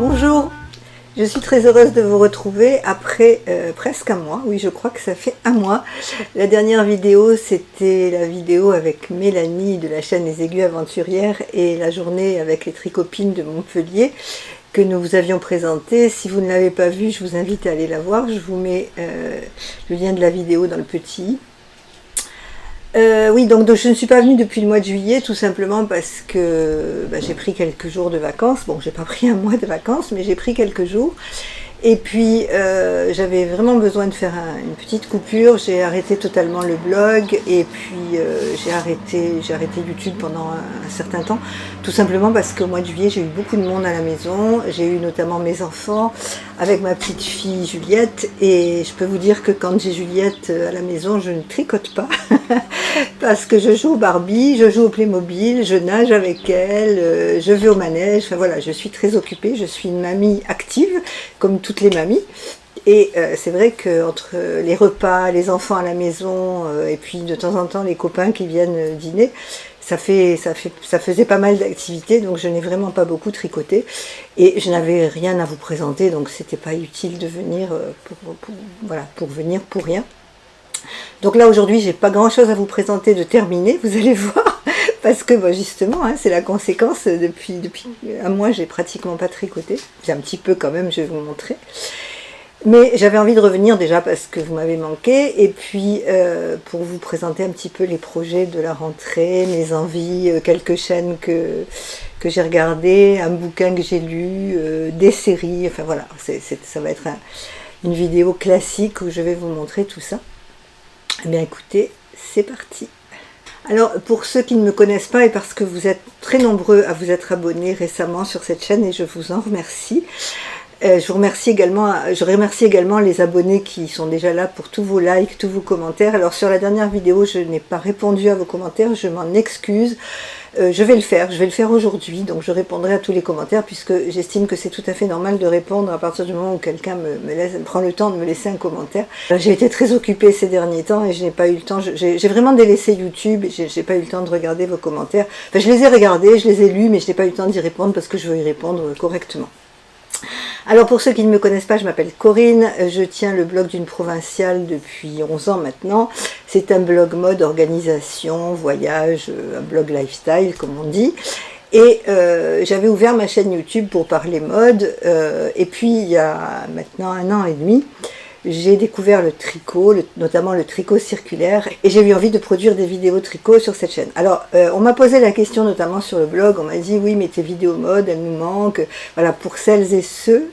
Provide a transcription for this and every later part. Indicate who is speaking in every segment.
Speaker 1: Bonjour, je suis très heureuse de vous retrouver après presque un mois. Oui, je crois que ça fait un mois. La dernière vidéo, c'était la vidéo avec Mélanie de la chaîne Les Aiguës Aventurières et la journée avec les tricopines de Montpellier que nous vous avions présentée. Si vous ne l'avez pas vue, je vous invite à aller la voir. Je vous mets le lien de la vidéo dans le petit. Oui, donc je ne suis pas venue depuis le mois de juillet, tout simplement parce que j'ai pris quelques jours de vacances. Bon, j'ai pas pris un mois de vacances, mais j'ai pris quelques jours. Et puis, j'avais vraiment besoin de faire une petite coupure. J'ai arrêté totalement le blog et puis j'ai arrêté YouTube pendant un certain temps. Tout simplement parce qu'au mois de juillet, j'ai eu beaucoup de monde à la maison. J'ai eu notamment mes enfants avec ma petite fille Juliette. Et je peux vous dire que quand j'ai Juliette à la maison, je ne tricote pas. Parce que je joue au Barbie, je joue au Playmobil, je nage avec elle, je vais au manège. Enfin voilà, je suis très occupée. Je suis une mamie active, comme toutes les mamies. Et c'est vrai qu'entre les repas, les enfants à la maison, et puis de temps en temps les copains qui viennent dîner, ça faisait pas mal d'activités, donc je n'ai vraiment pas beaucoup tricoté. Et je n'avais rien à vous présenter, donc c'était pas utile de venir pour venir pour rien. Donc là aujourd'hui j'ai pas grand chose à vous présenter de terminé, vous allez voir, parce que justement c'est la conséquence, depuis un mois j'ai pratiquement pas tricoté, j'ai un petit peu quand même, je vais vous montrer. Mais j'avais envie de revenir déjà parce que vous m'avez manqué, et puis pour vous présenter un petit peu les projets de la rentrée, mes envies, quelques chaînes que j'ai regardées, un bouquin que j'ai lu, des séries, enfin voilà, ça va être une vidéo classique où je vais vous montrer tout ça. Eh bien écoutez, c'est parti. Alors pour ceux qui ne me connaissent pas et parce que vous êtes très nombreux à vous être abonnés récemment sur cette chaîne et je vous en remercie. Je remercie également les abonnés qui sont déjà là pour tous vos likes, tous vos commentaires. Alors sur la dernière vidéo, je n'ai pas répondu à vos commentaires, je m'en excuse. Je vais le faire aujourd'hui, donc je répondrai à tous les commentaires puisque j'estime que c'est tout à fait normal de répondre à partir du moment où quelqu'un prend le temps de me laisser un commentaire. J'ai été très occupée ces derniers temps et je n'ai pas eu le temps, j'ai vraiment délaissé YouTube, j'ai pas eu le temps de regarder vos commentaires. Enfin, je les ai regardés, je les ai lus, mais je n'ai pas eu le temps d'y répondre parce que je veux y répondre correctement. Alors pour ceux qui ne me connaissent pas, je m'appelle Corinne, je tiens le blog d'une provinciale depuis 11 ans maintenant. C'est un blog mode, organisation, voyage, un blog lifestyle comme on dit. Et j'avais ouvert ma chaîne YouTube pour parler mode, et puis il y a maintenant 1 an et demi, j'ai découvert le tricot, notamment le tricot circulaire, et j'ai eu envie de produire des vidéos tricot sur cette chaîne. Alors, on m'a posé la question notamment sur le blog, on m'a dit, oui, mais tes vidéos mode, elles nous manquent. Voilà, pour celles et ceux,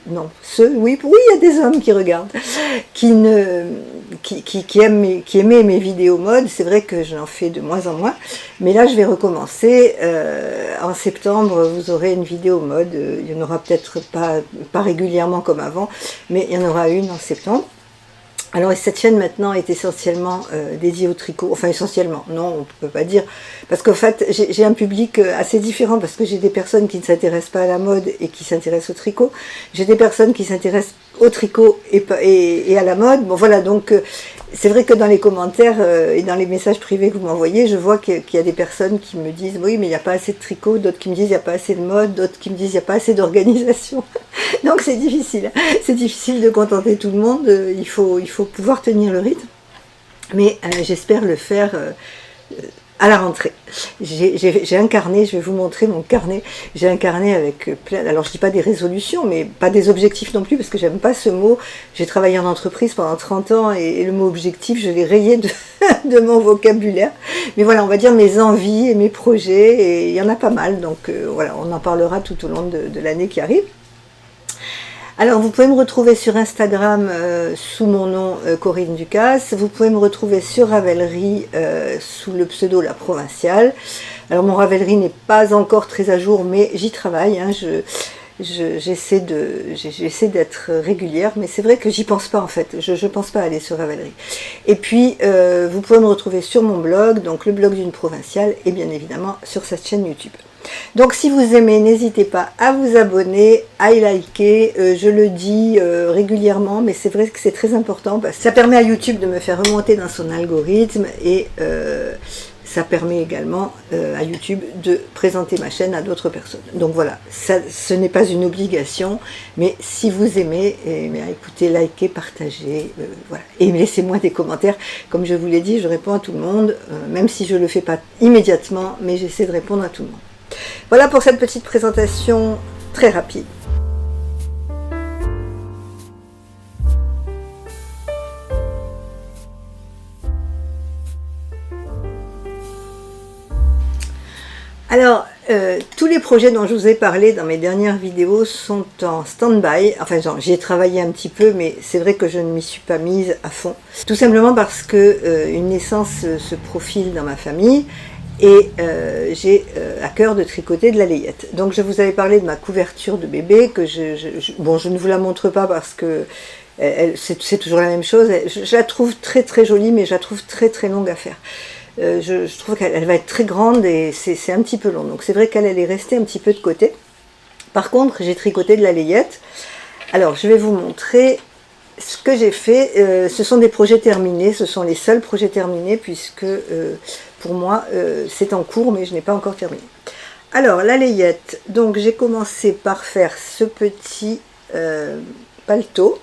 Speaker 1: oui, il y a des hommes qui regardent, qui aimaient mes vidéos mode. C'est vrai que j'en fais de moins en moins, mais là, je vais recommencer. En septembre, vous aurez une vidéo mode, il n'y en aura peut-être pas régulièrement comme avant, mais il y en aura une en septembre. Alors cette chaîne maintenant est essentiellement dédiée au tricot, enfin essentiellement, non on ne peut pas dire, parce qu'en fait j'ai un public assez différent, parce que j'ai des personnes qui ne s'intéressent pas à la mode et qui s'intéressent au tricot, j'ai des personnes qui s'intéressent au tricot et à la mode, bon voilà, donc c'est vrai que dans les commentaires et dans les messages privés que vous m'envoyez, je vois qu'il y a des personnes qui me disent oui mais il n'y a pas assez de tricot, d'autres qui me disent il n'y a pas assez de mode, d'autres qui me disent il n'y a pas assez d'organisation. Donc c'est difficile de contenter tout le monde, il faut pouvoir tenir le rythme, mais j'espère le faire à la rentrée. J'ai un carnet, je vais vous montrer mon carnet, j'ai un carnet avec plein, alors je dis pas des résolutions, mais pas des objectifs non plus, parce que j'aime pas ce mot, j'ai travaillé en entreprise pendant 30 ans, et le mot objectif, je l'ai rayé de mon vocabulaire, mais voilà, on va dire mes envies et mes projets, et il y en a pas mal, donc voilà, on en parlera tout au long de l'année qui arrive. Alors vous pouvez me retrouver sur Instagram sous mon nom Corinne Ducasse, vous pouvez me retrouver sur Ravelry sous le pseudo La Provinciale. Alors mon Ravelry n'est pas encore très à jour, mais j'y travaille, hein, j'essaie d'être régulière, mais c'est vrai que j'y pense pas en fait, je pense pas aller sur Ravelry. Et puis vous pouvez me retrouver sur mon blog, donc le blog d'une provinciale, et bien évidemment sur cette chaîne YouTube. Donc si vous aimez, n'hésitez pas à vous abonner, à liker, je le dis régulièrement, mais c'est vrai que c'est très important parce que ça permet à YouTube de me faire remonter dans son algorithme et ça permet également à YouTube de présenter ma chaîne à d'autres personnes. Donc voilà, ça, ce n'est pas une obligation, mais si vous aimez, eh bien, écoutez, likez, partagez, voilà. Et laissez-moi des commentaires. Comme je vous l'ai dit, je réponds à tout le monde, même si je ne le fais pas immédiatement, mais j'essaie de répondre à tout le monde. Voilà pour cette petite présentation très rapide. Alors, tous les projets dont je vous ai parlé dans mes dernières vidéos sont en stand-by. Enfin, j'y ai travaillé un petit peu, mais c'est vrai que je ne m'y suis pas mise à fond. Tout simplement parce que une naissance se profile dans ma famille et j'ai à cœur de tricoter de la layette. Donc, je vous avais parlé de ma couverture de bébé, que bon, je ne vous la montre pas parce que c'est toujours la même chose. Je la trouve très très jolie, mais je la trouve très très longue à faire. Je trouve qu'elle va être très grande et c'est un petit peu long. Donc c'est vrai qu'elle est restée un petit peu de côté. Par contre, j'ai tricoté de la layette. Alors, je vais vous montrer ce que j'ai fait. Ce sont des projets terminés. Ce sont les seuls projets terminés puisque pour moi, c'est en cours, mais je n'ai pas encore terminé. Alors, la layette. Donc, j'ai commencé par faire ce petit paletot.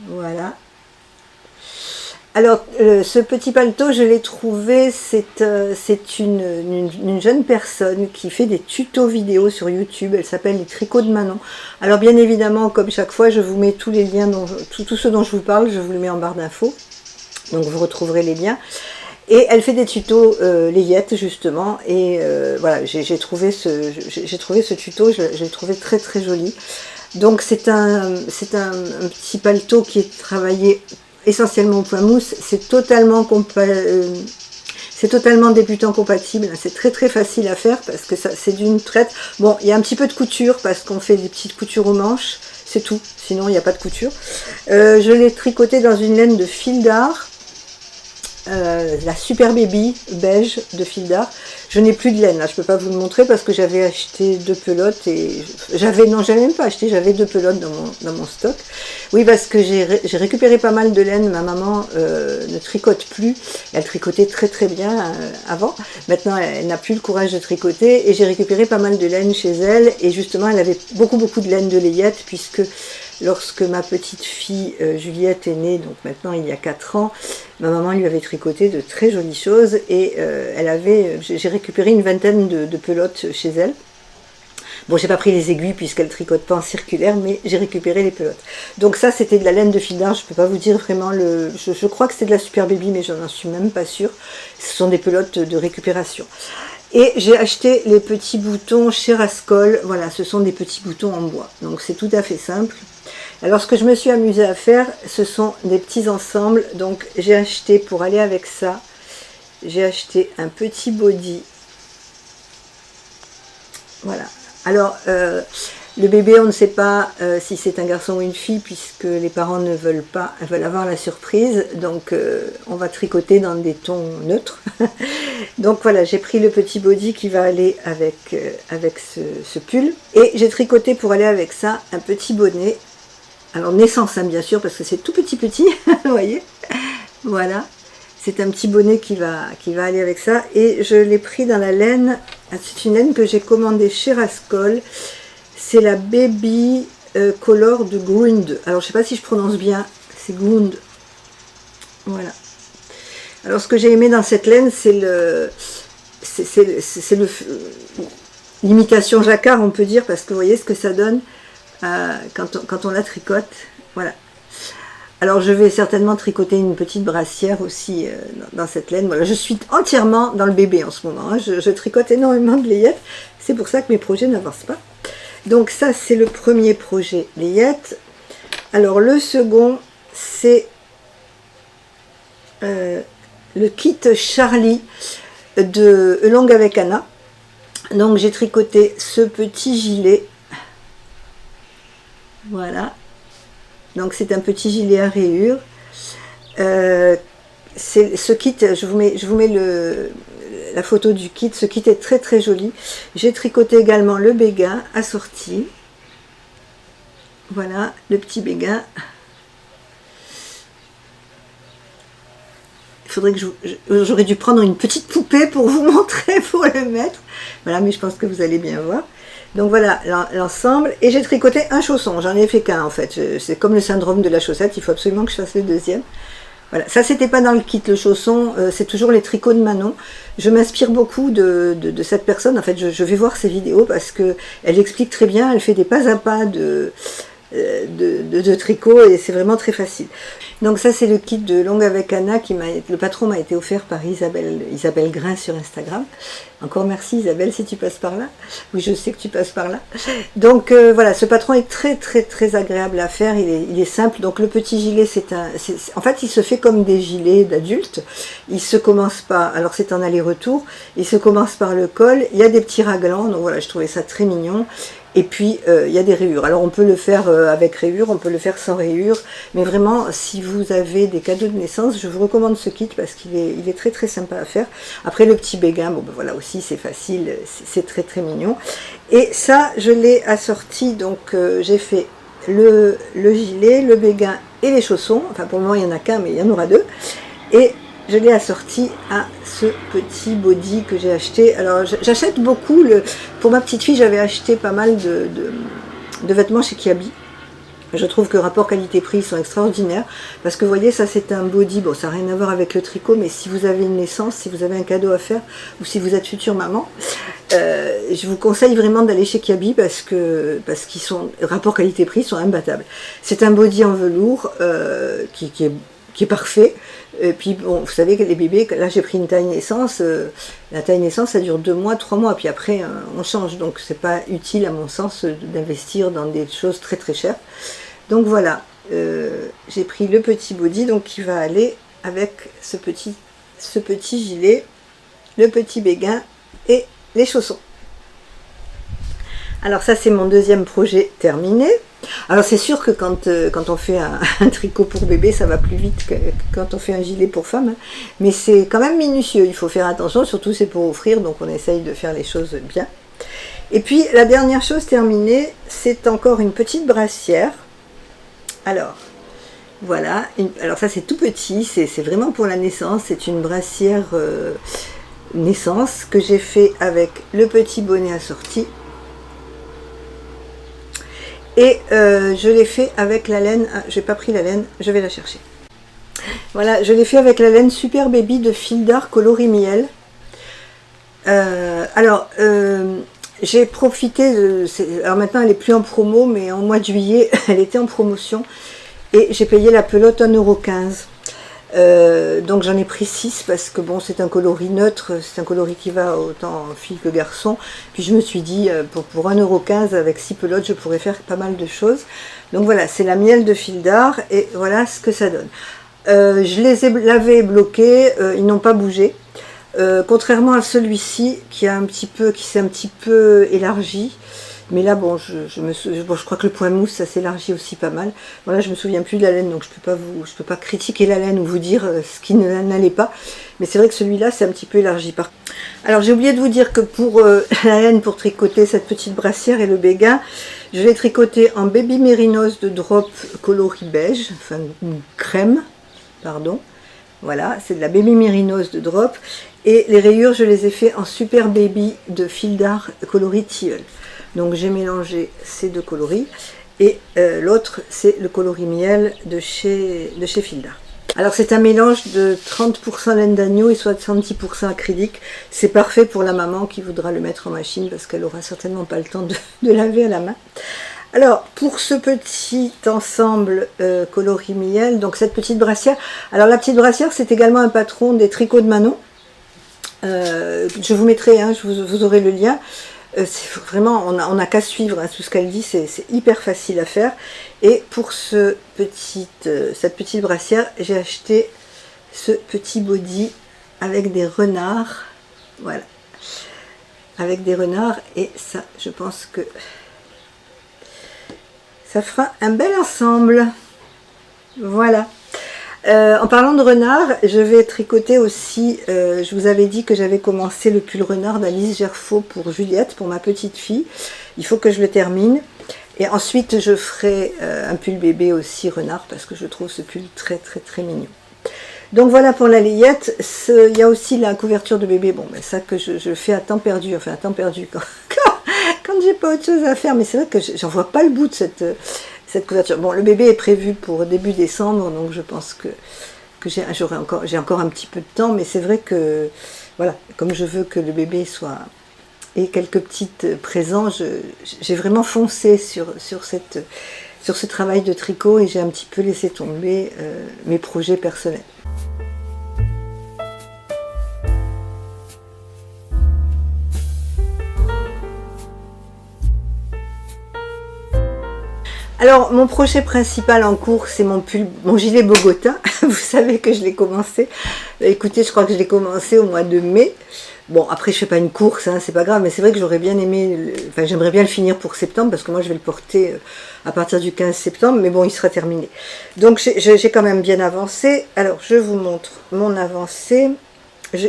Speaker 1: Voilà. Alors, ce petit paletot, je l'ai trouvé, c'est une jeune personne qui fait des tutos vidéo sur YouTube. Elle s'appelle Les Tricots de Manon. Alors, bien évidemment, comme chaque fois, je vous mets tous les liens, tout ce dont je vous parle, je vous le mets en barre d'infos. Donc, vous retrouverez les liens. Et elle fait des tutos layette, justement. Et voilà, j'ai trouvé ce tuto, je l'ai trouvé très très joli. Donc, c'est un petit paletot qui est travaillé essentiellement au point mousse, c'est totalement débutant compatible, c'est très très facile à faire parce que c'est d'une traite. Bon, il y a un petit peu de couture parce qu'on fait des petites coutures aux manches, c'est tout, sinon il n'y a pas de couture. Je l'ai tricoté dans une laine de fil d'art, la Super Baby beige de fil d'art. Je n'ai plus de laine, là je peux pas vous le montrer parce que j'avais acheté 2 pelotes et j'avais même pas acheté, j'avais 2 pelotes dans mon stock. Oui, parce que j'ai récupéré pas mal de laine. Ma maman ne tricote plus, elle tricotait très très bien avant. Maintenant elle n'a plus le courage de tricoter et j'ai récupéré pas mal de laine chez elle et justement elle avait beaucoup de laine de layette puisque lorsque ma petite fille Juliette est née, donc maintenant il y a 4 ans, ma maman lui avait tricoté de très jolies choses et j'ai récupéré une vingtaine de pelotes chez elle. Bon, j'ai pas pris les aiguilles puisqu'elle tricote pas en circulaire, mais j'ai récupéré les pelotes. Donc ça, c'était de la laine de fil d'art. Je peux pas vous dire vraiment je crois que c'était de la Super Baby, mais je n'en suis même pas sûre. Ce sont des pelotes de récupération. Et j'ai acheté les petits boutons chez Rascol. Voilà, ce sont des petits boutons en bois. Donc c'est tout à fait simple. Alors ce que je me suis amusée à faire, ce sont des petits ensembles. Donc j'ai acheté, pour aller avec ça, j'ai acheté un petit body. Voilà. Alors, le bébé, on ne sait pas si c'est un garçon ou une fille, puisque les parents ne veulent pas, veulent avoir la surprise. Donc, on va tricoter dans des tons neutres. Donc voilà, j'ai pris le petit body qui va aller avec ce pull. Et j'ai tricoté pour aller avec ça un petit bonnet. Alors, naissance, hein, bien sûr, parce que c'est tout petit, vous voyez. Voilà. C'est un petit bonnet qui va aller avec ça. Et je l'ai pris dans la laine. C'est une laine que j'ai commandée chez Rascol. C'est la Baby Color de Grund. Alors, je ne sais pas si je prononce bien. C'est Grund. Voilà. Alors, ce que j'ai aimé dans cette laine, c'est l'imitation jacquard, on peut dire, parce que vous voyez ce que ça donne quand on la tricote. Voilà. Alors je vais certainement tricoter une petite brassière aussi dans cette laine. Voilà, je suis entièrement dans le bébé en ce moment. Hein. Je tricote énormément de layette. C'est pour ça que mes projets n'avancent pas. Donc ça, c'est le premier projet layette. Alors le second, c'est le kit Charlie de Longue avec Anna. Donc j'ai tricoté ce petit gilet. Voilà. Donc c'est un petit gilet à rayures. Ce kit, je vous mets la photo du kit. Ce kit est très très joli. J'ai tricoté également le béguin assorti. Voilà, le petit béguin. faudrait que j'aurais dû prendre une petite poupée pour vous montrer, pour le mettre. Voilà, mais je pense que vous allez bien voir. Donc voilà l'ensemble. Et j'ai tricoté un chausson, j'en ai fait qu'un en fait. C'est comme le syndrome de la chaussette, il faut absolument que je fasse le deuxième. Voilà, ça c'était pas dans le kit, le chausson, c'est toujours les tricots de Manon. Je m'inspire beaucoup de cette personne, en fait je vais voir ses vidéos parce que elle explique très bien, elle fait des pas à pas de tricot et c'est vraiment très facile. Donc ça c'est le kit de Longue avec Anna, le patron m'a été offert par Isabelle Grain sur Instagram. Encore merci Isabelle si tu passes par là. Oui, je sais que tu passes par là. Donc voilà, ce patron est très très très agréable à faire, il est simple. Donc le petit gilet, en fait il se fait comme des gilets d'adultes. Il se commence par, alors c'est en aller-retour, il se commence par le col, il y a des petits raglans, donc voilà, je trouvais ça très mignon. Et puis, il y a des rayures. Alors, on peut le faire avec rayures, on peut le faire sans rayures. Mais vraiment, si vous avez des cadeaux de naissance, je vous recommande ce kit parce qu'il est très très sympa à faire. Après, le petit béguin, bon ben voilà aussi, c'est facile, c'est très très mignon. Et ça, je l'ai assorti. Donc, j'ai fait le gilet, le béguin et les chaussons. Enfin, pour le moment, il n'y en a qu'un, mais il y en aura deux. Et je l'ai assorti à ce petit body que j'ai acheté. Alors j'achète beaucoup, pour ma petite fille j'avais acheté pas mal de vêtements chez Kiabi. Je trouve que rapport qualité-prix sont extraordinaires parce que vous voyez, ça c'est un body, bon ça n'a rien à voir avec le tricot, mais si vous avez une naissance, si vous avez un cadeau à faire ou si vous êtes future maman, je vous conseille vraiment d'aller chez Kiabi parce qu'ils sont, rapport qualité-prix sont imbattables. C'est un body en velours qui est parfait. Et puis bon, vous savez que les bébés, là j'ai pris une taille naissance, la taille naissance ça dure 2 mois, 3 mois, puis après on change, donc c'est pas utile à mon sens d'investir dans des choses très très chères. Donc voilà, j'ai pris le petit body donc qui va aller avec ce petit gilet, le petit béguin et les chaussons. Alors ça c'est mon deuxième projet terminé. Alors c'est sûr que quand on fait un tricot pour bébé, ça va plus vite que quand on fait un gilet pour femme, hein. Mais c'est quand même minutieux, il faut faire attention, surtout c'est pour offrir, donc on essaye de faire les choses bien. Et puis la dernière chose terminée, c'est encore une petite brassière. Alors voilà, alors ça c'est tout petit, c'est vraiment pour la naissance, c'est une brassière naissance que j'ai fait avec le petit bonnet assorti. Et je l'ai fait avec la laine, j'ai pas pris la laine, je vais la chercher. Voilà, je l'ai fait avec la laine Super Baby de Fil d'Art coloris miel. J'ai profité alors maintenant elle est plus en promo, mais en mois de juillet elle était en promotion. Et j'ai payé la pelote 1,15 €. Donc j'en ai pris 6 parce que bon, c'est un coloris neutre, c'est un coloris qui va autant fille que garçon. Puis je me suis dit, pour 1,15 € avec 6 pelotes, je pourrais faire pas mal de choses. Donc voilà, c'est la miel de Fil d'Art et voilà ce que ça donne. Je les ai lavés et bloqués, ils n'ont pas bougé. Contrairement à celui-ci qui s'est un petit peu élargi. Mais là, bon, je crois que le point mousse, ça s'élargit aussi pas mal. Voilà, je me souviens plus de la laine, donc je peux pas critiquer la laine ou vous dire ce qui n'allait pas. Mais c'est vrai que celui-là, c'est un petit peu élargi. Alors, j'ai oublié de vous dire que pour la laine, pour tricoter cette petite brassière et le béguin, je l'ai tricoté en baby mérinos de drop coloris beige, enfin crème, pardon. Voilà, c'est de la baby mérinos de drop. Et les rayures, je les ai fait en super baby de Fil d'Art coloris tilleul. Donc j'ai mélangé ces deux coloris et l'autre c'est le coloris miel de chez Fil d'Art. Alors c'est un mélange de 30% laine d'agneau et 70% acrylique. C'est parfait pour la maman qui voudra le mettre en machine parce qu'elle aura certainement pas le temps de laver à la main. Alors pour ce petit ensemble coloris miel, donc cette petite brassière, alors la petite brassière c'est également un patron des tricots de Manon. Je vous mettrai, hein, vous aurez le lien. C'est vraiment, on n'a qu'à suivre hein, tout ce qu'elle dit, c'est hyper facile à faire. Et pour cette petite brassière, j'ai acheté ce petit body avec des renards. Voilà. Avec des renards. Et ça, je pense que ça fera un bel ensemble. Voilà. En parlant de renard, je vais tricoter aussi, je vous avais dit que j'avais commencé le pull renard d'Alice Gerfaux pour Juliette, pour ma petite fille. Il faut que je le termine. Et ensuite, je ferai un pull bébé aussi renard parce que je trouve ce pull très très très mignon. Donc voilà pour la layette. Il y a aussi la couverture de bébé. Bon, ben ça que je fais à temps perdu, enfin à temps perdu quand j'ai pas autre chose à faire. Mais c'est vrai que j'en vois pas le bout de cette couverture. Bon, le bébé est prévu pour début décembre, donc je pense que j'ai encore un petit peu de temps. Mais c'est vrai que, voilà, comme je veux que le bébé ait quelques petites présents, j'ai vraiment foncé sur ce travail de tricot et j'ai un petit peu laissé tomber mes projets personnels. Alors, mon projet principal en cours, c'est mon gilet Bogota. Vous savez que je l'ai commencé. Écoutez, je crois que je l'ai commencé au mois de mai. Bon, après, je fais pas une course, hein, c'est pas grave, mais c'est vrai que j'aurais bien aimé, enfin, j'aimerais bien le finir pour septembre, parce que moi, je vais le porter à partir du 15 septembre, mais bon, il sera terminé. Donc, j'ai quand même bien avancé. Alors, je vous montre mon avancée.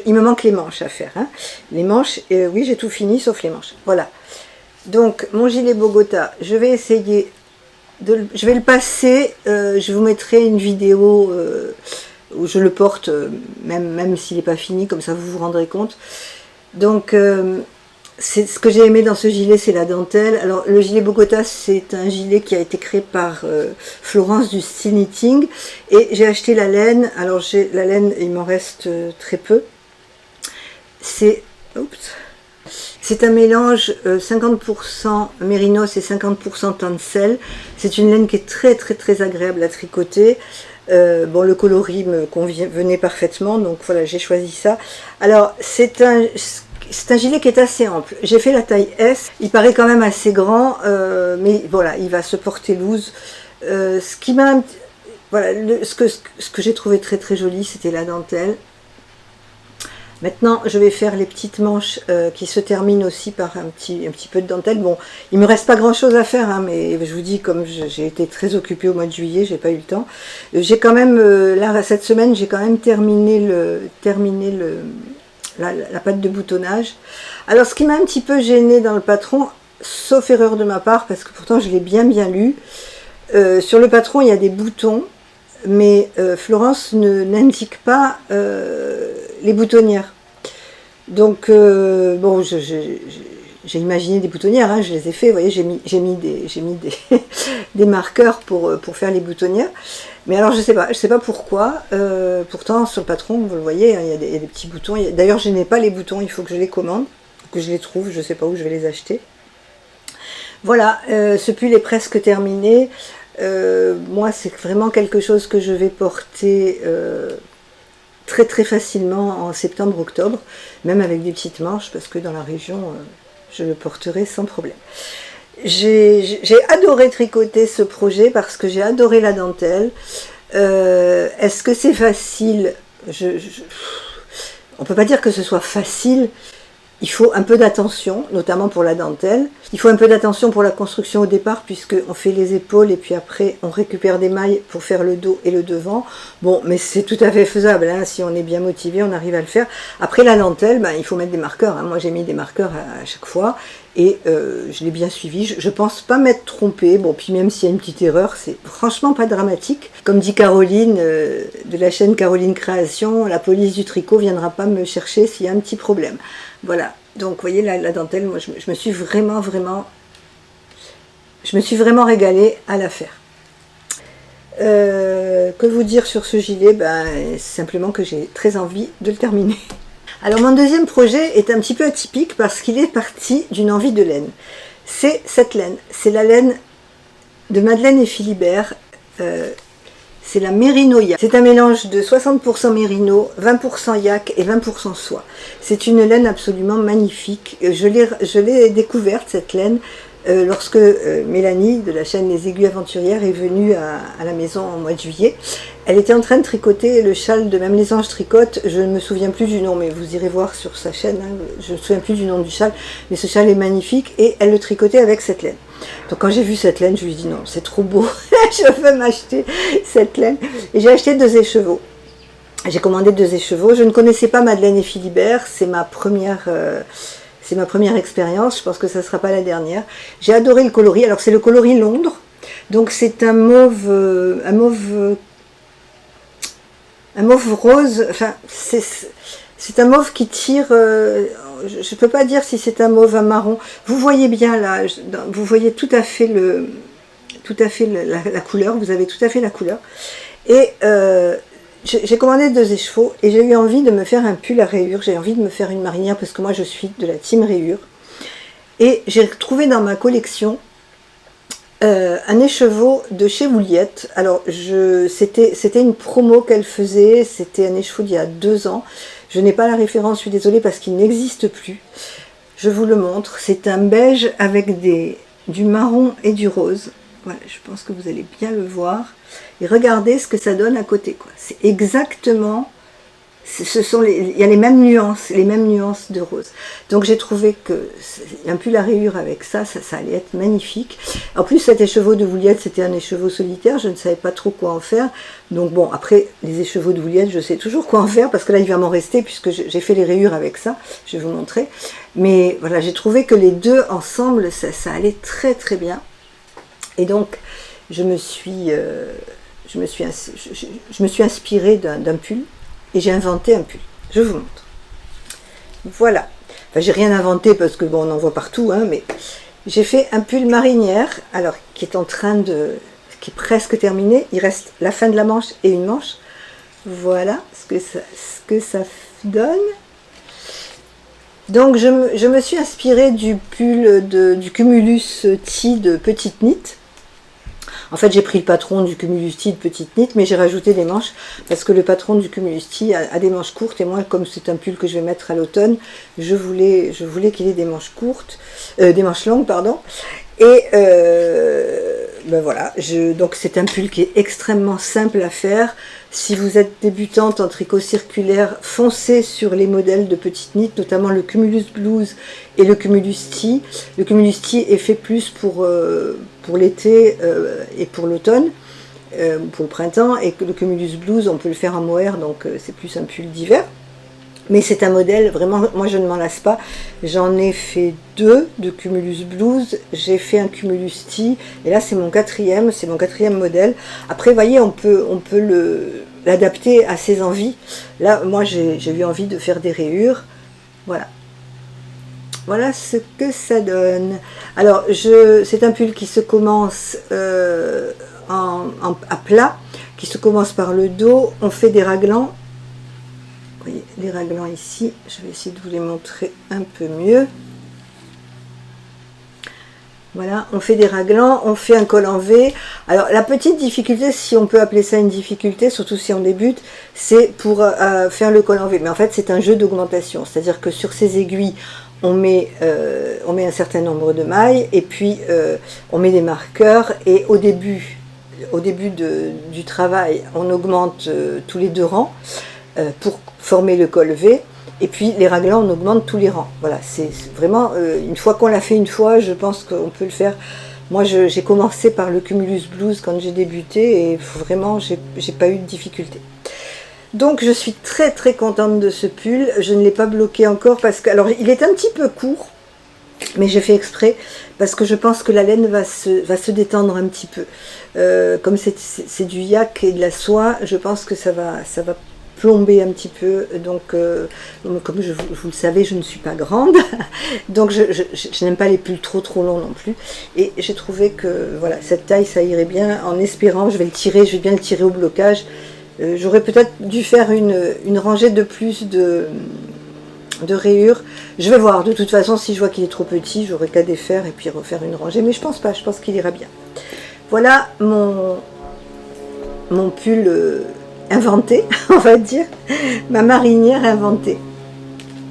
Speaker 1: Il me manque les manches à faire, hein. Les manches, oui, j'ai tout fini, sauf les manches. Voilà. Donc, mon gilet Bogota, je vais essayer je vais le passer, je vous mettrai une vidéo où je le porte, même s'il n'est pas fini, comme ça vous vous rendrez compte. Donc, ce que j'ai aimé dans ce gilet, c'est la dentelle. Alors, le gilet Bogota, c'est un gilet qui a été créé par Florence du Style Knitting. Et j'ai acheté la laine. Alors, la laine, il m'en reste très peu. C'est un mélange 50% mérinos et 50% tencel. C'est une laine qui est très très très agréable à tricoter. Bon, le coloris me convenait parfaitement, donc voilà, j'ai choisi ça. Alors, c'est un gilet qui est assez ample. J'ai fait la taille S, il paraît quand même assez grand, mais voilà, il va se porter loose. Voilà, ce que j'ai trouvé très très joli, c'était la dentelle. Maintenant, je vais faire les petites manches qui se terminent aussi par un petit peu de dentelle. Bon, il me reste pas grand chose à faire, hein, mais je vous dis, comme j'ai été très occupée au mois de juillet, j'ai pas eu le temps. J'ai quand même, là, cette semaine, j'ai quand même terminé la pâte de boutonnage. Alors, ce qui m'a un petit peu gênée dans le patron, sauf erreur de ma part, parce que pourtant je l'ai bien lu, sur le patron, il y a des boutons, mais Florence n'indique pas les boutonnières. Donc, bon, j'ai imaginé des boutonnières, hein, je les ai fait, vous voyez, j'ai mis des marqueurs pour faire les boutonnières. Mais alors, je sais pas pourquoi. Pourtant, sur le patron, vous le voyez, hein, il y a des petits boutons. D'ailleurs, je n'ai pas les boutons, il faut que je les commande, que je les trouve, je ne sais pas où je vais les acheter. Voilà, ce pull est presque terminé. Moi, c'est vraiment quelque chose que je vais porter très très facilement en septembre-octobre, même avec des petites manches, parce que dans la région, je le porterai sans problème. J'ai adoré tricoter ce projet parce que j'ai adoré la dentelle. Est-ce que c'est facile? On ne peut pas dire que ce soit facile. Il faut un peu d'attention, notamment pour la dentelle. Il faut un peu d'attention pour la construction au départ, puisqu'on fait les épaules et puis après on récupère des mailles pour faire le dos et le devant. Bon, mais c'est tout à fait faisable, hein. Si on est bien motivé, on arrive à le faire. Après la dentelle, ben, il faut mettre des marqueurs, hein. Moi j'ai mis des marqueurs à chaque fois et je l'ai bien suivi. Je pense pas m'être trompée. Bon, puis même s'il y a une petite erreur, c'est franchement pas dramatique. Comme dit Caroline de la chaîne Caroline Création, la police du tricot viendra pas me chercher s'il y a un petit problème. Voilà, donc vous voyez la dentelle, moi je me suis vraiment régalée à la faire. Que vous dire sur ce gilet? Ben, simplement que j'ai très envie de le terminer. Alors mon deuxième projet est un petit peu atypique parce qu'il est parti d'une envie de laine. C'est cette laine, c'est la laine de Madeleine et Philibert. C'est la Mérinoïa. C'est un mélange de 60% mérino, 20% yak et 20% soie. C'est une laine absolument magnifique. Je l'ai découverte, cette laine, lorsque Mélanie, de la chaîne Les Aiguilles Aventurières, est venue à la maison au mois de juillet. Elle était en train de tricoter le châle de Même les Anges tricotent. Je ne me souviens plus du nom, mais vous irez voir sur sa chaîne. Hein, je ne me souviens plus du nom du châle, mais ce châle est magnifique et elle le tricotait avec cette laine. Donc quand j'ai vu cette laine, je lui ai dit non, c'est trop beau, je veux m'acheter cette laine. Et j'ai acheté 2 écheveaux. J'ai commandé 2 écheveaux. Je ne connaissais pas Madeleine et Philibert, c'est ma première expérience, je pense que ça ne sera pas la dernière. J'ai adoré le coloris, alors c'est le coloris Londres, donc c'est un mauve un mauve rose, enfin c'est un mauve qui tire, je ne peux pas dire si c'est un mauve, un marron, vous voyez bien là, vous voyez tout à fait la couleur, vous avez tout à fait la couleur, et j'ai commandé 2 écheveaux, et j'ai eu envie de me faire un pull à rayures, j'ai envie de me faire une marinière, parce que moi je suis de la team rayures, et j'ai trouvé dans ma collection un écheveau de chez Wouliette. Alors c'était une promo qu'elle faisait, c'était un écheveau d'il y a 2 ans, je n'ai pas la référence, je suis désolée parce qu'il n'existe plus. Je vous le montre, c'est un beige avec du marron et du rose. Voilà, je pense que vous allez bien le voir. Et regardez ce que ça donne à côté, quoi. C'est exactement, il y a les mêmes nuances de rose. Donc j'ai trouvé que un pull à rayures avec ça allait être magnifique. En plus cet écheveau de Wouliette, c'était un écheveau solitaire, je ne savais pas trop quoi en faire. Donc bon, après les écheveaux de Wouliette, je sais toujours quoi en faire, parce que là il va m'en rester, puisque j'ai fait les rayures avec ça, je vais vous montrer. Mais voilà, j'ai trouvé que les deux ensemble, ça allait très très bien. Et donc je me suis inspirée d'un pull, et j'ai inventé un pull. Je vous montre. Voilà. Enfin, j'ai rien inventé parce que bon, on en voit partout, hein, mais j'ai fait un pull marinière, alors qui est qui est presque terminé. Il reste la fin de la manche et une manche. Voilà ce que ça donne. Donc je me suis inspirée du pull du Cumulus Tee de Petite Knit. En fait, j'ai pris le patron du Cumulus Tee de Petite Knit, mais j'ai rajouté des manches, parce que le patron du Cumulus Tee a des manches courtes, et moi, comme c'est un pull que je vais mettre à l'automne, je voulais qu'il ait des manches courtes, des manches longues, pardon. Et ben voilà, donc c'est un pull qui est extrêmement simple à faire. Si vous êtes débutante en tricot circulaire, foncez sur les modèles de Petite Knit, notamment le Cumulus Blues et le Cumulus Tee. Le Cumulus Tee est fait plus pour l'été et pour l'automne, pour le printemps, et que le Cumulus Blues, on peut le faire en mohair, donc c'est plus un pull d'hiver. Mais c'est un modèle, vraiment, moi je ne m'en lasse pas. J'en ai fait 2 de Cumulus Blues, j'ai fait un Cumulus Tee, et là c'est mon quatrième modèle. Après, vous voyez, on peut l'adapter à ses envies. Là, moi j'ai eu envie de faire des rayures, voilà. Voilà ce que ça donne. Alors, c'est un pull qui se commence à plat, qui se commence par le dos, on fait des raglans. Vous voyez les raglans ici, je vais essayer de vous les montrer un peu mieux. Voilà, on fait des raglans, on fait un col en V. Alors la petite difficulté, si on peut appeler ça une difficulté, surtout si on débute, c'est pour faire le col en V. Mais en fait c'est un jeu d'augmentation, c'est-à-dire que sur ces aiguilles, on met un certain nombre de mailles, et puis on met des marqueurs, et au début du travail, on augmente tous les 2 rangs, pour former le col V, et puis les raglans on augmente tous les rangs. Voilà, c'est vraiment une fois qu'on l'a fait une fois, je pense qu'on peut le faire. Moi j'ai commencé par le Cumulus Blues quand j'ai débuté, et vraiment j'ai pas eu de difficulté. Donc je suis très très contente de ce pull. Je ne l'ai pas bloqué encore parce que, alors il est un petit peu court, mais j'ai fait exprès parce que je pense que la laine va se détendre un petit peu. Comme c'est du yak et de la soie, je pense que ça va plomber un petit peu. Donc comme vous le savez, je ne suis pas grande, donc je n'aime pas les pulls trop longs non plus, et j'ai trouvé que voilà, cette taille ça irait bien, en espérant, je vais bien le tirer au blocage. J'aurais peut-être dû faire une rangée de plus de rayures. Je vais voir, de toute façon si je vois qu'il est trop petit, j'aurai qu'à défaire et puis refaire une rangée, mais je pense pas, je pense qu'il ira bien. Voilà mon pull inventé, on va dire, ma marinière inventée.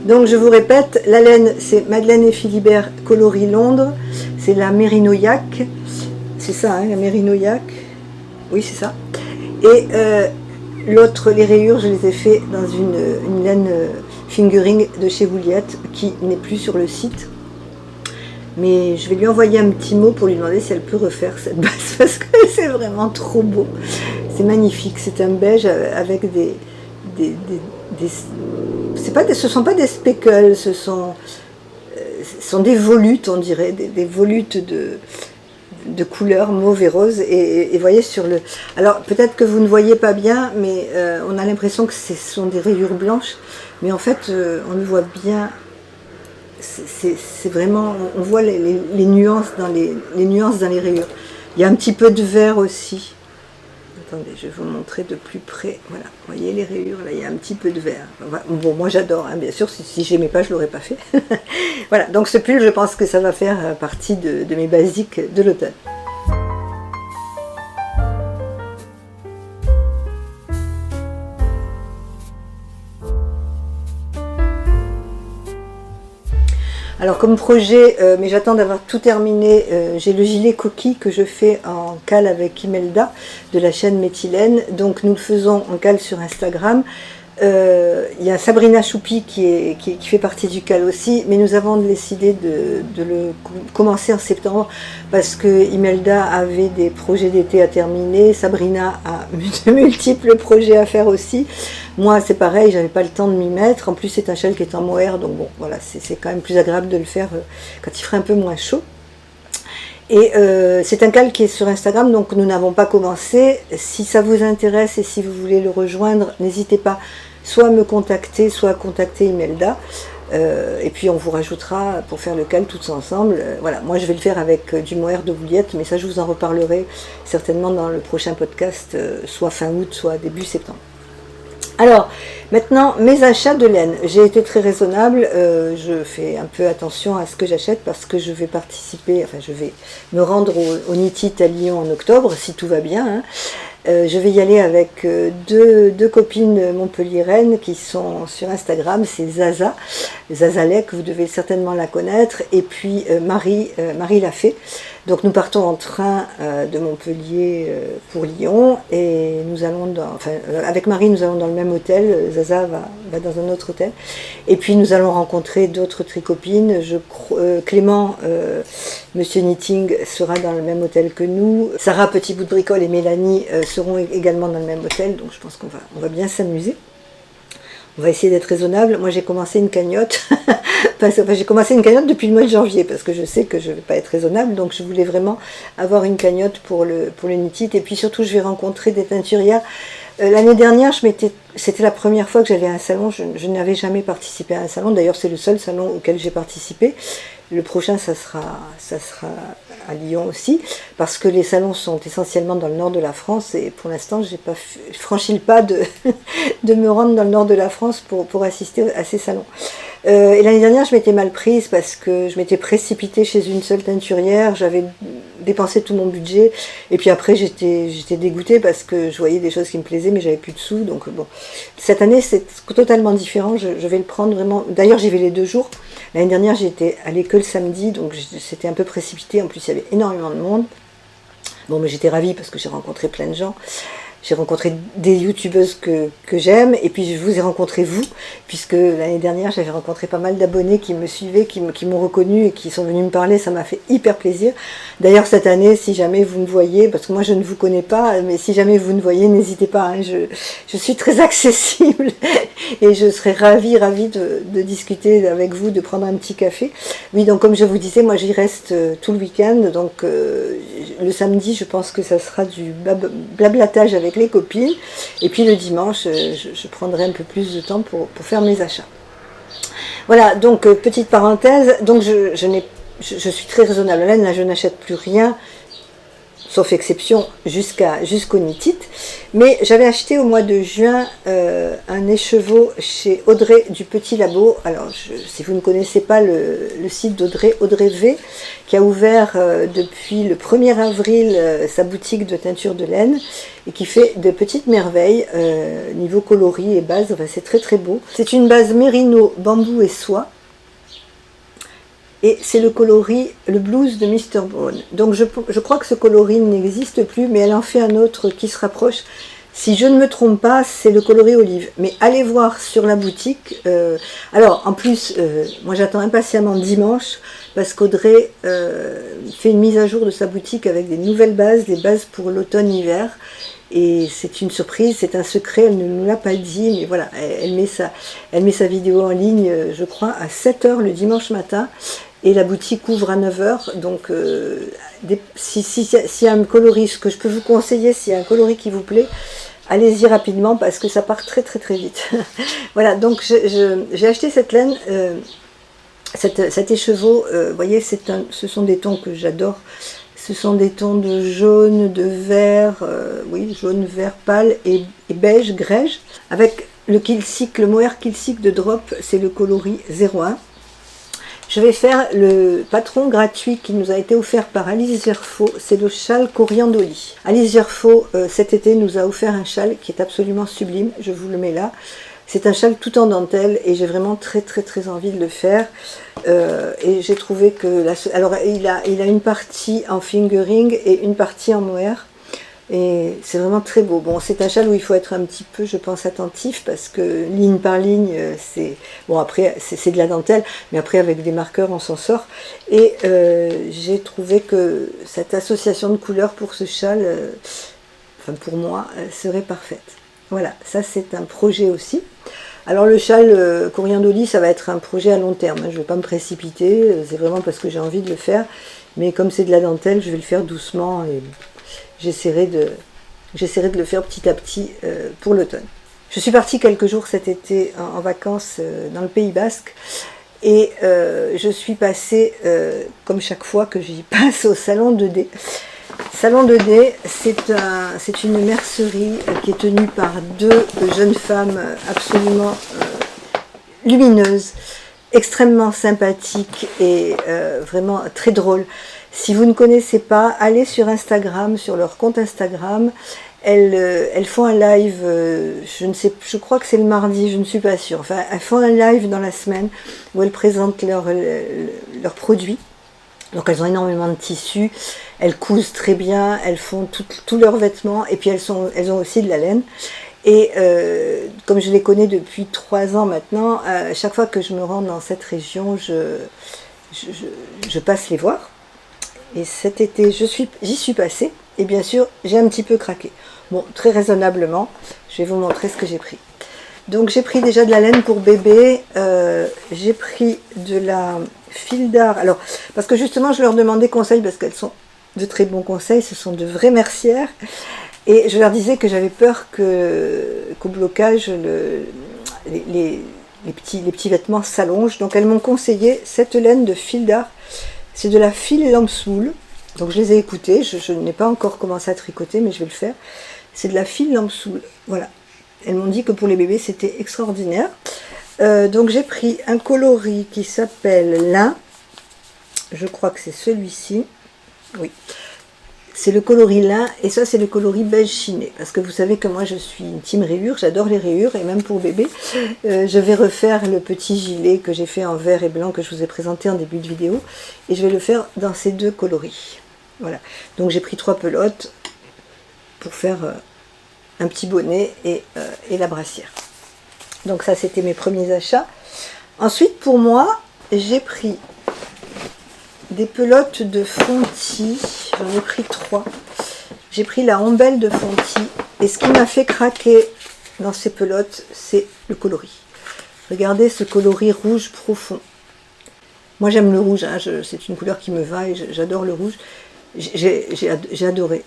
Speaker 1: Donc je vous répète, la laine c'est Madeleine et Philibert coloris Londres, c'est la Merino Yak, c'est ça, hein, la Merino Yak, oui c'est ça. Et les rayures, je les ai fait dans une laine fingering de chez Wouliette, qui n'est plus sur le site. Mais je vais lui envoyer un petit mot pour lui demander si elle peut refaire cette base, parce que c'est vraiment trop beau. C'est magnifique, c'est un beige avec ce sont pas des speckles, ce sont des volutes, on dirait, des volutes de couleurs mauve et rose. Et voyez sur le... Alors peut-être que vous ne voyez pas bien, mais on a l'impression que ce sont des rayures blanches. Mais en fait, on le voit bien. C'est vraiment... On voit les nuances dans les nuances dans les rayures. Il y a un petit peu de vert aussi. Attendez, je vais vous montrer de plus près. Voilà, vous voyez les rayures, là, il y a un petit peu de vert. Bon, moi j'adore, hein, bien sûr, si j'aimais pas, je l'aurais pas fait. Voilà, donc ce pull, je pense que ça va faire partie de mes basiques de l'automne. Alors comme projet, mais j'attends d'avoir tout terminé, j'ai le gilet coquille que je fais en cale avec Imelda de la chaîne Méthylène. Donc nous le faisons en cale sur Instagram. Il y a Sabrina Choupi qui fait partie du cale aussi, mais nous avons décidé de le commencer en septembre parce que Imelda avait des projets d'été à terminer, Sabrina a de multiples projets à faire aussi. Moi c'est pareil, j'avais pas le temps de m'y mettre, en plus c'est un châle qui est en mohair, donc bon voilà, c'est quand même plus agréable de le faire quand il ferait un peu moins chaud. Et c'est un cale qui est sur Instagram, donc nous n'avons pas commencé. Si ça vous intéresse et si vous voulez le rejoindre, n'hésitez pas soit à me contacter, soit à contacter Imelda. Et puis on vous rajoutera pour faire le cale tous ensemble. Voilà, moi je vais le faire avec du mohair de Bouliette, mais ça je vous en reparlerai certainement dans le prochain podcast, soit fin août, soit début septembre. Alors, maintenant, mes achats de laine. J'ai été très raisonnable, je fais un peu attention à ce que j'achète parce que je vais participer, enfin je vais me rendre au Knit It à Lyon en octobre, si tout va bien. Hein. Je vais y aller avec deux copines montpelliéraines qui sont sur Instagram, c'est Zaza, Zazalek, vous devez certainement la connaître, et puis Marie l'a fait. Donc nous partons en train de Montpellier pour Lyon et nous allons avec Marie nous allons dans le même hôtel, Zaza va dans un autre hôtel et puis nous allons rencontrer d'autres tricopines. Clément, Monsieur Knitting sera dans le même hôtel que nous, Sarah Petit Bout de Bricole et Mélanie seront également dans le même hôtel, donc je pense qu'on va bien s'amuser. On va essayer d'être raisonnable. Moi j'ai commencé une cagnotte, j'ai commencé une cagnotte depuis le mois de janvier parce que je sais que je ne vais pas être raisonnable, donc je voulais vraiment avoir une cagnotte pour le Knit It. Et puis surtout je vais rencontrer des teinturières. L'année dernière, c'était la première fois que j'allais à un salon, je n'avais jamais participé à un salon, d'ailleurs c'est le seul salon auquel j'ai participé. Le prochain, ça sera à Lyon aussi, parce que les salons sont essentiellement dans le nord de la France, et pour l'instant, je n'ai pas franchi le pas de me rendre dans le nord de la France pour assister à ces salons. Et l'année dernière, je m'étais mal prise parce que je m'étais précipitée chez une seule teinturière, j'avais dépensé tout mon budget, et puis après, j'étais dégoûtée parce que je voyais des choses qui me plaisaient, mais j'avais plus de sous, donc bon. Cette année, c'est totalement différent, je vais le prendre vraiment, d'ailleurs, j'y vais les 2 jours. L'année dernière, j'étais allée que le samedi, donc c'était un peu précipité. En plus, il y avait énormément de monde. Bon, mais j'étais ravie parce que j'ai rencontré plein de gens. J'ai rencontré des youtubeuses que j'aime, et puis je vous ai rencontré vous, puisque l'année dernière j'avais rencontré pas mal d'abonnés qui me suivaient, qui m'ont reconnu et qui sont venus me parler, ça m'a fait hyper plaisir. D'ailleurs cette année, si jamais vous me voyez, parce que moi je ne vous connais pas, mais si jamais vous me voyez, n'hésitez pas, hein, je suis très accessible et je serais ravie de discuter avec vous, de prendre un petit café. Oui, donc comme je vous disais, moi j'y reste tout le week-end, donc le samedi je pense que ça sera du blablatage avec les copines, et puis le dimanche je prendrai un peu plus de temps pour faire mes achats. Voilà, donc petite parenthèse, donc je suis très raisonnable à laine, là je n'achète plus rien, sauf exception jusqu'au Knit It, mais j'avais acheté au mois de juin un écheveau chez Audrey du Petit Labo. Alors si vous ne connaissez pas le site d'Audrey, Audrey V, qui a ouvert depuis le 1er avril sa boutique de teinture de laine et qui fait de petites merveilles niveau coloris et base, enfin, c'est très très beau. C'est une base mérino, bambou et soie. Et c'est le coloris, le blues de Mr. Brown. Donc je crois que ce coloris n'existe plus, mais elle en fait un autre qui se rapproche. Si je ne me trompe pas, c'est le coloris olive. Mais allez voir sur la boutique. Alors en plus, moi j'attends impatiemment dimanche, parce qu'Audrey fait une mise à jour de sa boutique avec des nouvelles bases, des bases pour l'automne-hiver. Et c'est une surprise, c'est un secret, elle ne nous l'a pas dit, mais voilà, elle met sa vidéo en ligne, je crois, à 7 h le dimanche matin. et la boutique ouvre à 9 heures. Donc s'il y a un coloris, ce que je peux vous conseiller, s'il y a un coloris qui vous plaît, allez-y rapidement parce que ça part très très très vite. Voilà, donc j'ai acheté cette laine, cet écheveau, vous voyez, ce sont des tons que j'adore. Ce sont des tons de jaune, de vert, oui, jaune, vert pâle et beige, grège. Avec le Kilsick, le mohair Kilsick de Drop, c'est le coloris 01. Je vais faire le patron gratuit qui nous a été offert par Alice Gerfaux, c'est le châle Coriandoli. Alice Gerfaux, cet été, nous a offert un châle qui est absolument sublime, je vous le mets là. C'est un châle tout en dentelle et j'ai vraiment très très très envie de le faire. Et j'ai trouvé que... alors il a une partie en fingering et une partie en mohair. Et c'est vraiment très beau. Bon, c'est un châle où il faut être un petit peu, je pense, attentif parce que ligne par ligne, c'est... Bon, après, c'est de la dentelle, mais après, avec des marqueurs, on s'en sort. Et j'ai trouvé que cette association de couleurs pour ce châle, enfin pour moi, serait parfaite. Voilà, ça c'est un projet aussi. Alors le châle Coriandoli, ça va être un projet à long terme. Je ne vais pas me précipiter, c'est vraiment parce que j'ai envie de le faire. Mais comme c'est de la dentelle, je vais le faire doucement et j'essaierai de le faire petit à petit pour l'automne. Je suis partie quelques jours cet été en vacances dans le Pays Basque. Et je suis passée, comme chaque fois que j'y passe, au Salon 2D. Salon 2D, c'est une mercerie qui est tenue par deux jeunes femmes absolument lumineuses, extrêmement sympathiques et vraiment très drôles. Si vous ne connaissez pas, allez sur Instagram, sur leur compte Instagram. Elles font un live, je crois que c'est le mardi, je ne suis pas sûre. Enfin, elles font un live dans la semaine où elles présentent leurs produits. Donc elles ont énormément de tissus, elles cousent très bien, elles font tous leurs vêtements et puis elles ont aussi de la laine. Et comme je les connais depuis 3 ans maintenant, à chaque fois que je me rends dans cette région, je passe les voir. Et cet été, j'y suis passée et bien sûr j'ai un petit peu craqué. Bon, très raisonnablement, je vais vous montrer ce que j'ai pris. Donc j'ai pris déjà de la laine pour bébé, j'ai pris de la fil d'art, alors parce que justement je leur demandais conseil parce qu'elles sont de très bons conseils, ce sont de vraies mercières et je leur disais que j'avais peur qu'au blocage les petits vêtements s'allongent, donc elles m'ont conseillé cette laine de fil d'art, c'est de la fil Lambswool, donc je les ai écoutées, je n'ai pas encore commencé à tricoter mais je vais le faire, c'est de la fil Lambswool, voilà. Elles m'ont dit que pour les bébés c'était extraordinaire. Donc j'ai pris un coloris qui s'appelle lin. Je crois que c'est celui-ci. Oui. C'est le coloris lin et ça c'est le coloris beige chiné. Parce que vous savez que moi je suis une team rayures, j'adore les rayures et même pour bébé. Je vais refaire le petit gilet que j'ai fait en vert et blanc que je vous ai présenté en début de vidéo. Et je vais le faire dans ces deux coloris. Voilà. Donc j'ai pris 3 pelotes pour faire... un petit bonnet et la brassière. Donc ça c'était mes premiers achats. Ensuite pour moi j'ai pris des pelotes de Fonty, j'en ai pris 3. J'ai pris la ombelle de Fonty et ce qui m'a fait craquer dans ces pelotes c'est le coloris. Regardez ce coloris rouge profond. Moi j'aime le rouge, hein, c'est une couleur qui me va et j'adore le rouge. J'ai adoré.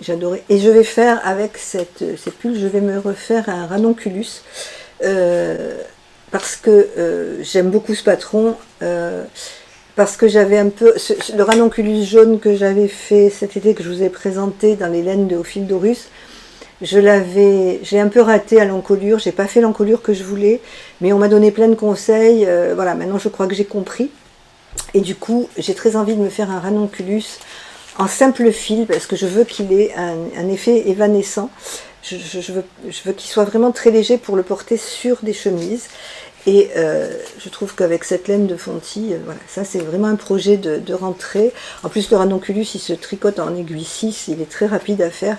Speaker 1: Et je vais faire avec cette pull, je vais me refaire un ranonculus parce que j'aime beaucoup ce patron, parce que j'avais un peu le ranonculus jaune que j'avais fait cet été, que je vous ai présenté dans les laines de Ophildorus. J'ai un peu raté à l'encolure, j'ai pas fait l'encolure que je voulais, mais on m'a donné plein de conseils. Voilà, maintenant je crois que j'ai compris. Et du coup, j'ai très envie de me faire un ranonculus en simple fil parce que je veux qu'il ait un effet évanescent. Je veux qu'il soit vraiment très léger pour le porter sur des chemises. Et je trouve qu'avec cette laine de Fonty, voilà, ça c'est vraiment un projet de rentrée. En plus, le ranonculus, il se tricote en aiguille 6, il est très rapide à faire.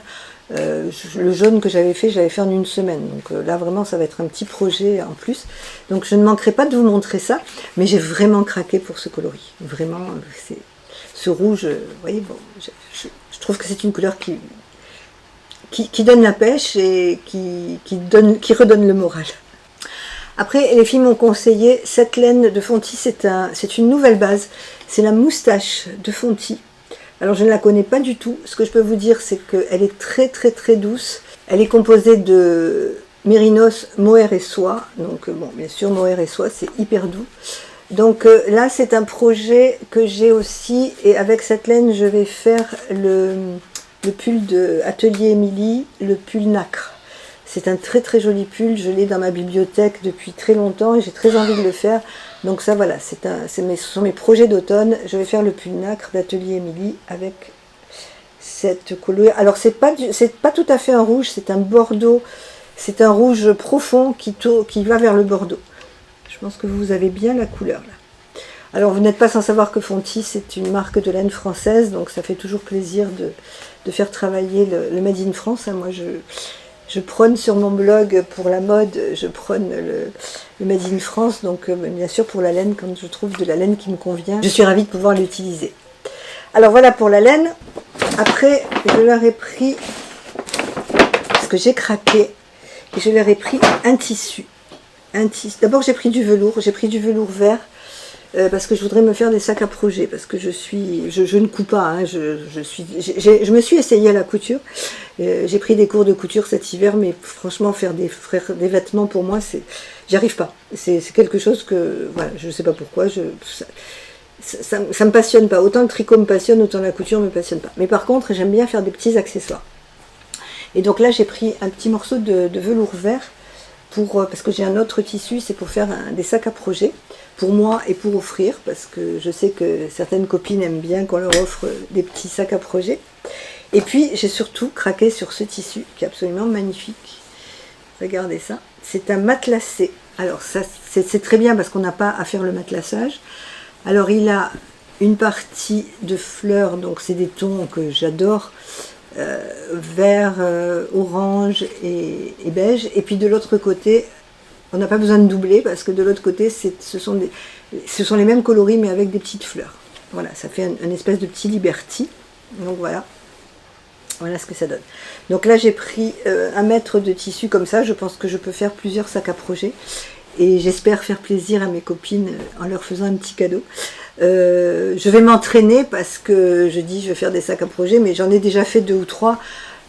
Speaker 1: Le jaune que j'avais fait en 1 semaine. Donc là, vraiment, ça va être un petit projet en plus. Donc je ne manquerai pas de vous montrer ça. Mais j'ai vraiment craqué pour ce coloris. Vraiment, c'est... Ce rouge, vous voyez, bon, je trouve que c'est une couleur qui donne la pêche et qui redonne le moral. Après, les filles m'ont conseillé cette laine de Fonty, c'est une nouvelle base. C'est la moustache de Fonty. Alors je ne la connais pas du tout. Ce que je peux vous dire, c'est qu'elle est très très très douce. Elle est composée de mérinos, mohair et soie. Donc bon, bien sûr, mohair et soie, c'est hyper doux. Donc là, c'est un projet que j'ai aussi. Et avec cette laine, je vais faire le pull de Atelier Émilie, le pull nacre. C'est un très très joli pull, je l'ai dans ma bibliothèque depuis très longtemps et j'ai très envie de le faire. Donc ça voilà, ce sont mes projets d'automne. Je vais faire le pull nacre d'Atelier Émilie avec cette couleur. Alors c'est pas tout à fait un rouge, c'est un bordeaux, c'est un rouge profond qui va vers le bordeaux. Je pense que vous avez bien la couleur là. Alors vous n'êtes pas sans savoir que Fonty c'est une marque de laine française, donc ça fait toujours plaisir de faire travailler le Made in France. Moi je prône sur mon blog pour la mode, je prône le Made in France, donc bien sûr pour la laine, quand je trouve de la laine qui me convient, je suis ravie de pouvoir l'utiliser. Alors voilà pour la laine. Après, je leur ai pris, parce que j'ai craqué, et je leur ai pris un tissu. D'abord j'ai pris du velours vert, parce que je voudrais me faire des sacs à projet, parce que je ne couds pas, hein, je me suis essayée à la couture, j'ai pris des cours de couture cet hiver, mais franchement faire des vêtements pour moi, j'y arrive pas, c'est quelque chose que, voilà, je ne sais pas pourquoi, ça me passionne pas, autant le tricot me passionne, autant la couture me passionne pas, mais par contre j'aime bien faire des petits accessoires, et donc là j'ai pris un petit morceau de velours vert, parce que j'ai un autre tissu, c'est pour faire des sacs à projet, pour moi et pour offrir, parce que je sais que certaines copines aiment bien qu'on leur offre des petits sacs à projet. Et puis j'ai surtout craqué sur ce tissu qui est absolument magnifique. Regardez ça, c'est un matelassé. Alors ça c'est très bien parce qu'on n'a pas à faire le matelassage. Alors il a une partie de fleurs, donc c'est des tons que j'adore, vert, orange et beige. Et puis de l'autre côté, on n'a pas besoin de doubler parce que de l'autre côté, ce sont les mêmes coloris mais avec des petites fleurs. Voilà, ça fait un espèce de petit Liberty. Donc voilà ce que ça donne. Donc là, j'ai pris 1 mètre de tissu comme ça. Je pense que je peux faire plusieurs sacs à projet. Et j'espère faire plaisir à mes copines en leur faisant un petit cadeau. Je vais m'entraîner parce que je dis je vais faire des sacs à projet, mais j'en ai déjà fait 2 ou 3.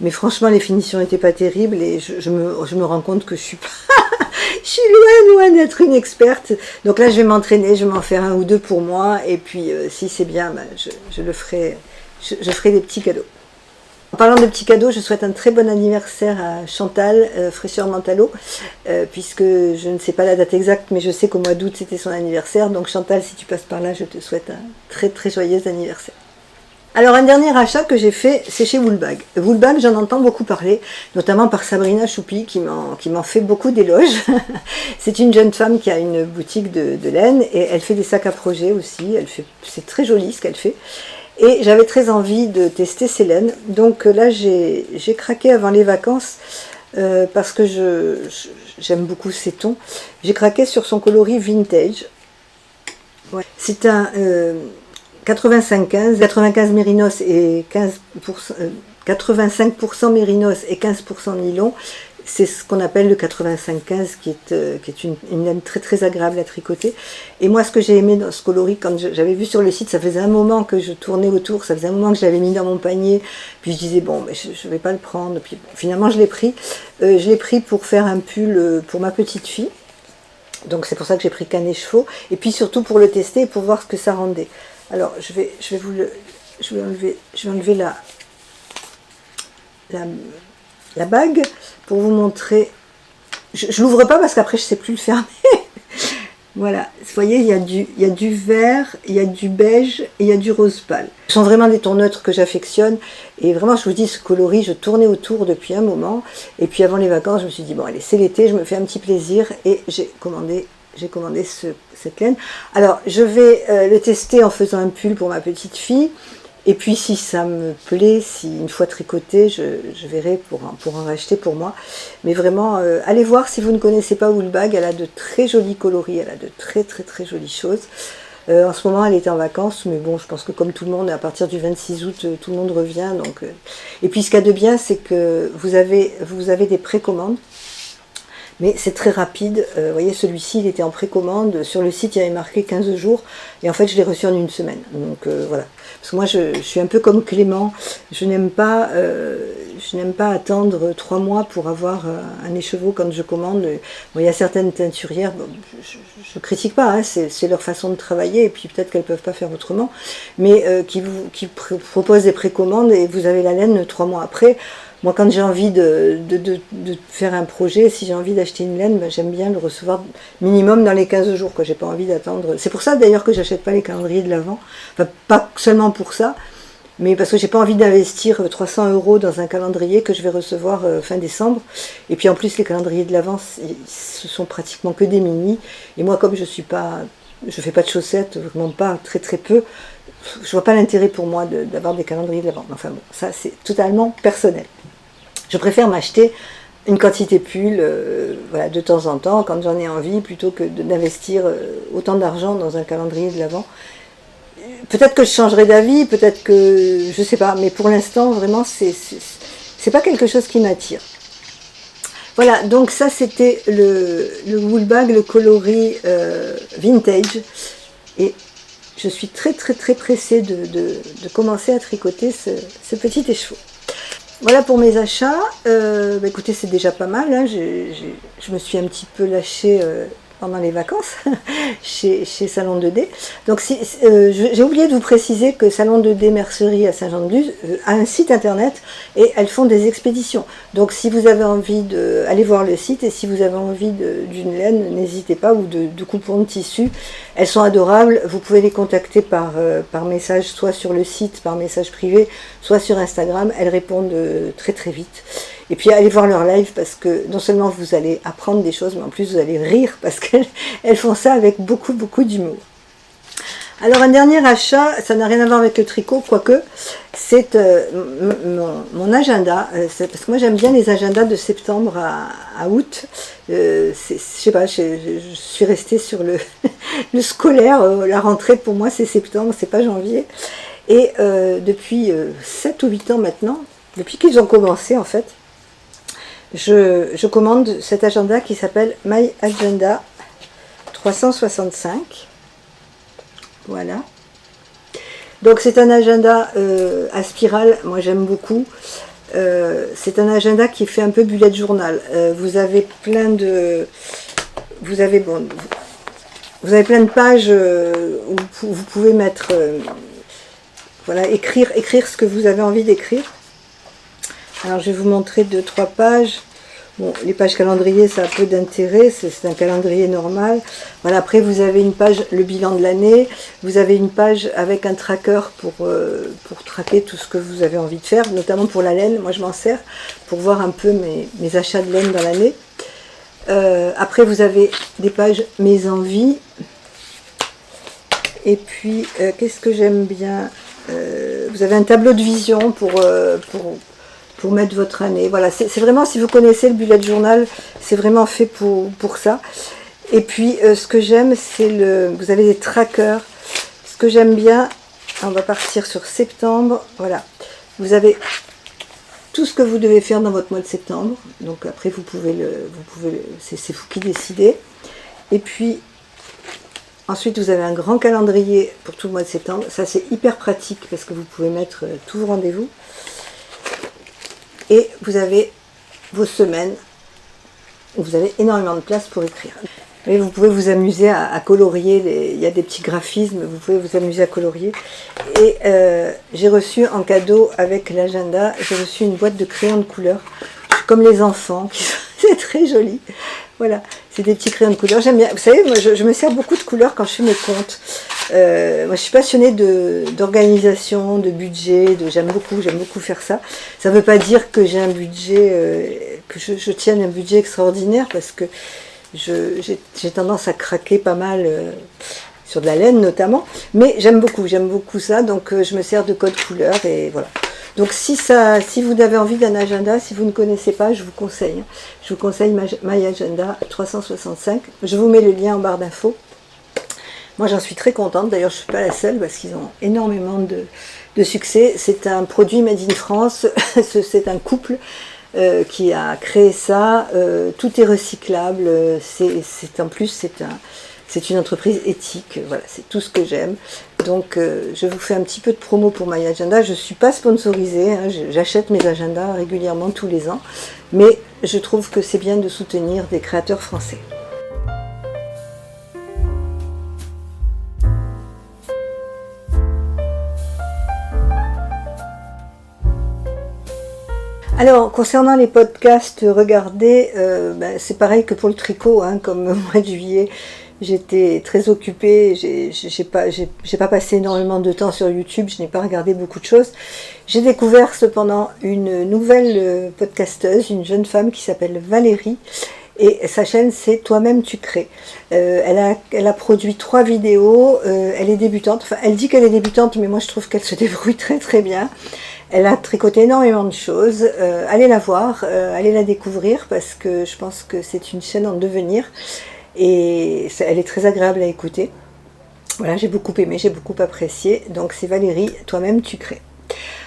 Speaker 1: Mais franchement, les finitions n'étaient pas terribles et je me rends compte que je suis loin d'être une experte. Donc là, je vais m'entraîner, je vais m'en faire 1 ou 2 pour moi. Et puis, si c'est bien, ben, je ferai des petits cadeaux. En parlant de petits cadeaux, je souhaite un très bon anniversaire à Chantal, Fraîcheur Mentalo, puisque je ne sais pas la date exacte, mais je sais qu'au mois d'août, c'était son anniversaire. Donc Chantal, si tu passes par là, je te souhaite un très très joyeux anniversaire. Alors un dernier achat que j'ai fait, c'est chez Woolbag. Woolbag, j'en entends beaucoup parler, notamment par Sabrina Choupi qui m'en fait beaucoup d'éloges. C'est une jeune femme qui a une boutique de laine et elle fait des sacs à projet aussi. C'est très joli ce qu'elle fait. Et j'avais très envie de tester ces laines. Donc là, j'ai craqué avant les vacances parce que j'aime beaucoup ces tons. J'ai craqué sur son coloris vintage. Ouais. C'est un 95 mérinos et 85% mérinos et 15% nylon. C'est ce qu'on appelle le 85-15 qui est une laine très très agréable à tricoter. Et moi ce que j'ai aimé dans ce coloris, quand j'avais vu sur le site, ça faisait un moment que je tournais autour, ça faisait un moment que je l'avais mis dans mon panier, puis je disais bon mais je ne vais pas le prendre, puis finalement je l'ai pris. Je l'ai pris pour faire un pull pour ma petite fille, donc c'est pour ça que j'ai pris Canet Chevaux, et puis surtout pour le tester et pour voir ce que ça rendait. Alors je vais enlever la bague pour vous montrer. Je l'ouvre pas parce qu'après je sais plus le fermer. Voilà, vous voyez, il y a du vert, il y a du beige et il y a du rose pâle. Ce sont vraiment des tons neutres que j'affectionne. Et vraiment, je vous dis, ce coloris, je tournais autour depuis un moment. Et puis avant les vacances, je me suis dit, bon allez, c'est l'été, je me fais un petit plaisir. Et j'ai commandé cette laine. Alors, je vais le tester en faisant un pull pour ma petite fille. Et puis si ça me plaît, si une fois tricoté, je verrai pour en racheter pour moi. Mais vraiment, allez voir si vous ne connaissez pas Woolbag, elle a de très jolis coloris, elle a de très très très jolies choses. En ce moment elle est en vacances, mais bon je pense que comme tout le monde, à partir du 26 août, tout le monde revient. Et puis ce qu'il y a de bien, c'est que vous avez des précommandes. mais c'est très rapide. Vous voyez, celui-ci, il était en précommande. Sur le site, il y avait marqué 15 jours. Et en fait, je l'ai reçu en une semaine. Donc voilà. Parce que moi, je suis un peu comme Clément. Je n'aime pas attendre 3 mois pour avoir un écheveau quand je commande. Bon, il y a certaines teinturières, bon, je ne critique pas, hein, c'est leur façon de travailler. Et puis peut-être qu'elles ne peuvent pas faire autrement. Mais qui proposent des précommandes et vous avez la laine 3 mois après. Moi, quand j'ai envie de faire un projet, si j'ai envie d'acheter une laine, ben, j'aime bien le recevoir minimum dans les 15 jours. J'ai pas envie d'attendre. C'est pour ça d'ailleurs que j'achète pas les calendriers de l'Avent. Enfin, pas seulement pour ça, mais parce que j'ai pas envie d'investir 300 € dans un calendrier que je vais recevoir fin décembre. Et puis en plus, les calendriers de l'Avent, ce sont pratiquement que des mini. Et moi, comme je fais pas de chaussettes, vraiment pas, très très peu, je vois pas l'intérêt pour moi d'avoir des calendriers de l'Avent. Enfin bon, ça c'est totalement personnel. Je préfère m'acheter une quantité pull voilà, de temps en temps, quand j'en ai envie, plutôt que d'investir autant d'argent dans un calendrier de l'Avent. Peut-être que je changerai d'avis, peut-être que... je sais pas, mais pour l'instant, vraiment, c'est pas quelque chose qui m'attire. Voilà, donc ça c'était le wool bag, le coloris vintage. Et je suis très très très pressée de commencer à tricoter ce petit écheveau. Voilà pour mes achats. Bah écoutez, c'est déjà pas mal. Hein. Je me suis un petit peu lâchée pendant les vacances chez Salon 2D. Donc j'ai oublié de vous préciser que Salon 2D Mercerie à Saint-Jean-de-Luz a un site internet et elles font des expéditions. Donc si vous avez envie d'aller voir le site et si vous avez envie d'une laine, n'hésitez pas, ou de coupons de tissu. Elles sont adorables. Vous pouvez les contacter par message, soit sur le site, par message privé, soit sur Instagram. Elles répondent très très vite. Et puis allez voir leur live parce que non seulement vous allez apprendre des choses, mais en plus vous allez rire parce qu'elles font ça avec beaucoup beaucoup d'humour. Alors un dernier achat, ça n'a rien à voir avec le tricot, quoique, c'est mon agenda. Parce que moi j'aime bien les agendas de septembre à août. Je sais pas, je suis restée sur le scolaire. La rentrée pour moi c'est septembre, c'est pas janvier. Et depuis 7 ou 8 ans maintenant, depuis qu'ils ont commencé en fait, je commande cet agenda qui s'appelle My Agenda 365. Voilà. Donc c'est un agenda à spirale, moi j'aime beaucoup. C'est un agenda qui fait un peu bullet journal. Vous avez plein de... Vous avez plein de pages où vous pouvez mettre... voilà, écrire ce que vous avez envie d'écrire. Alors je vais vous montrer 2-3 pages. Bon, les pages calendrier, ça a peu d'intérêt, c'est un calendrier normal. Voilà, après vous avez une page, le bilan de l'année. Vous avez une page avec un tracker pour traquer tout ce que vous avez envie de faire, notamment pour la laine. Moi je m'en sers pour voir un peu mes achats de laine dans l'année. Après vous avez des pages mes envies. Et puis, qu'est-ce que j'aime bien, vous avez un tableau de vision pour mettre votre année. Voilà, c'est vraiment, si vous connaissez le bullet journal, c'est vraiment fait pour ça. Et puis, ce que j'aime, c'est vous avez des trackers. Ce que j'aime bien, on va partir sur septembre. Voilà, vous avez tout ce que vous devez faire dans votre mois de septembre. Donc après, c'est vous qui décidez. Et puis, ensuite, vous avez un grand calendrier pour tout le mois de septembre. Ça, c'est hyper pratique parce que vous pouvez mettre tous vos rendez-vous. Et vous avez vos semaines où vous avez énormément de place pour écrire. Et vous pouvez vous amuser à colorier, il y a des petits graphismes, vous pouvez vous amuser à colorier. Et j'ai reçu en cadeau avec l'agenda, j'ai reçu une boîte de crayons de couleur, comme les enfants, c'est très joli. Voilà, c'est des petits crayons de couleur, j'aime bien. Vous savez, moi je me sers beaucoup de couleurs quand je fais mes comptes. Moi je suis passionnée d'organisation, de budget, j'aime beaucoup faire ça. Ça ne veut pas dire que j'ai un budget, que je tienne un budget extraordinaire, parce que j'ai tendance à craquer pas mal sur de la laine notamment, mais j'aime beaucoup ça, donc je me sers de code couleur et voilà. Donc si vous avez envie d'un agenda, si vous ne connaissez pas, je vous conseille My Agenda 365. Je vous mets le lien en barre d'infos. Moi j'en suis très contente, d'ailleurs je ne suis pas la seule parce qu'ils ont énormément de succès. C'est un produit made in France, c'est un couple, qui a créé ça. Tout est recyclable. En plus, c'est une entreprise éthique. Voilà, c'est tout ce que j'aime. Donc, je vous fais un petit peu de promo pour My Agenda. Je ne suis pas sponsorisée. Hein, j'achète mes agendas régulièrement tous les ans. Mais je trouve que c'est bien de soutenir des créateurs français. Alors, concernant les podcasts regardés, c'est pareil que pour le tricot, hein, comme au mois de juillet, j'étais très occupée, j'ai pas passé énormément de temps sur YouTube, je n'ai pas regardé beaucoup de choses. J'ai découvert cependant une nouvelle podcasteuse, une jeune femme qui s'appelle Valérie, et sa chaîne c'est Toi-même tu crées. Elle a produit 3 vidéos, elle est débutante, enfin elle dit qu'elle est débutante, mais moi je trouve qu'elle se débrouille très très bien. Elle a tricoté énormément de choses, allez la voir, allez la découvrir parce que je pense que c'est une chaîne en devenir et elle est très agréable à écouter. Voilà, j'ai beaucoup aimé, j'ai beaucoup apprécié, donc c'est Valérie, Toi-même tu crées.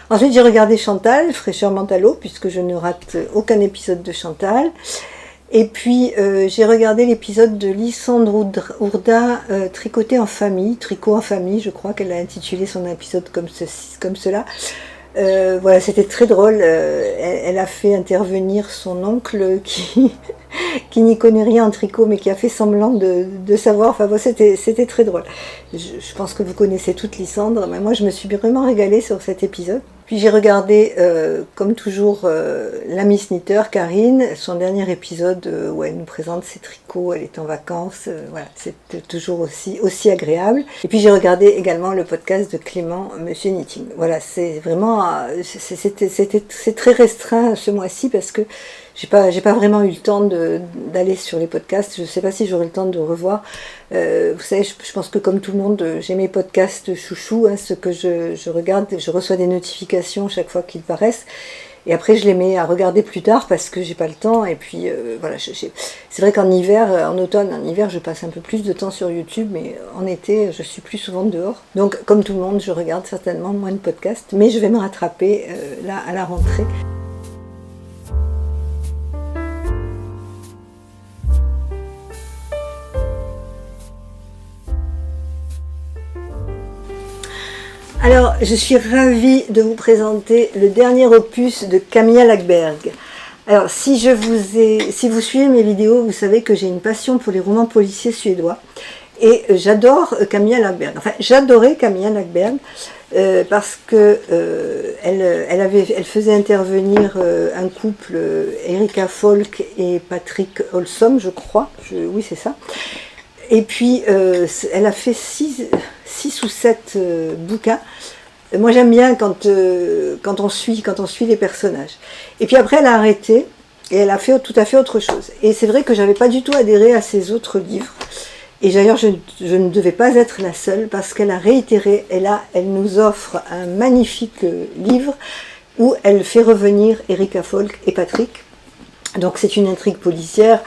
Speaker 1: Ensuite j'ai regardé Chantal, Fraîcheur Mentalo, puisque je ne rate aucun épisode de Chantal. Et puis j'ai regardé l'épisode de Lysandre Ourda, Tricoter en famille, Tricot en famille, je crois qu'elle a intitulé son épisode comme cela. Voilà, c'était très drôle. Elle a fait intervenir son oncle qui n'y connaît rien en tricot, mais qui a fait semblant de savoir. Enfin bon, c'était très drôle. Je pense que vous connaissez toute Lysandre, mais moi je me suis vraiment régalée sur cet épisode. Puis j'ai regardé, comme toujours, la Miss Knitter, Karine, son dernier épisode où elle nous présente ses tricots, elle est en vacances, voilà, c'est toujours aussi agréable. Et puis j'ai regardé également le podcast de Clément, Monsieur Knitting. Voilà, c'est vraiment, c'est très restreint ce mois-ci parce que j'ai pas vraiment eu le temps d'aller sur les podcasts. Je sais pas si j'aurai le temps de revoir. Vous savez, je pense que comme tout le monde, j'ai mes podcasts chouchous, hein, ce que je regarde, je reçois des notifications chaque fois qu'ils paraissent. Et après, je les mets à regarder plus tard parce que j'ai pas le temps. Et puis, voilà, c'est vrai qu'en hiver, en automne, en hiver, je passe un peu plus de temps sur YouTube, mais en été, je suis plus souvent dehors. Donc, comme tout le monde, je regarde certainement moins de podcasts, mais je vais me rattraper là à la rentrée. Alors, je suis ravie de vous présenter le dernier opus de Camilla Läckberg. Alors, si vous suivez mes vidéos, vous savez que j'ai une passion pour les romans policiers suédois. Et j'adore Camilla Läckberg. Enfin, j'adorais Camilla Läckberg parce que elle faisait intervenir un couple, Erika Folk et Patrick Olsson, je crois. Oui, c'est ça. Et puis, elle a fait 6 ou 7 bouquins. Moi, j'aime bien quand on suit les personnages. Et puis après, elle a arrêté et elle a fait tout à fait autre chose. Et c'est vrai que j'avais pas du tout adhéré à ses autres livres. Et d'ailleurs, je ne devais pas être la seule parce qu'elle a réitéré. Et là, elle nous offre un magnifique livre où elle fait revenir Erika Folk et Patrick. Donc, c'est une intrigue policière.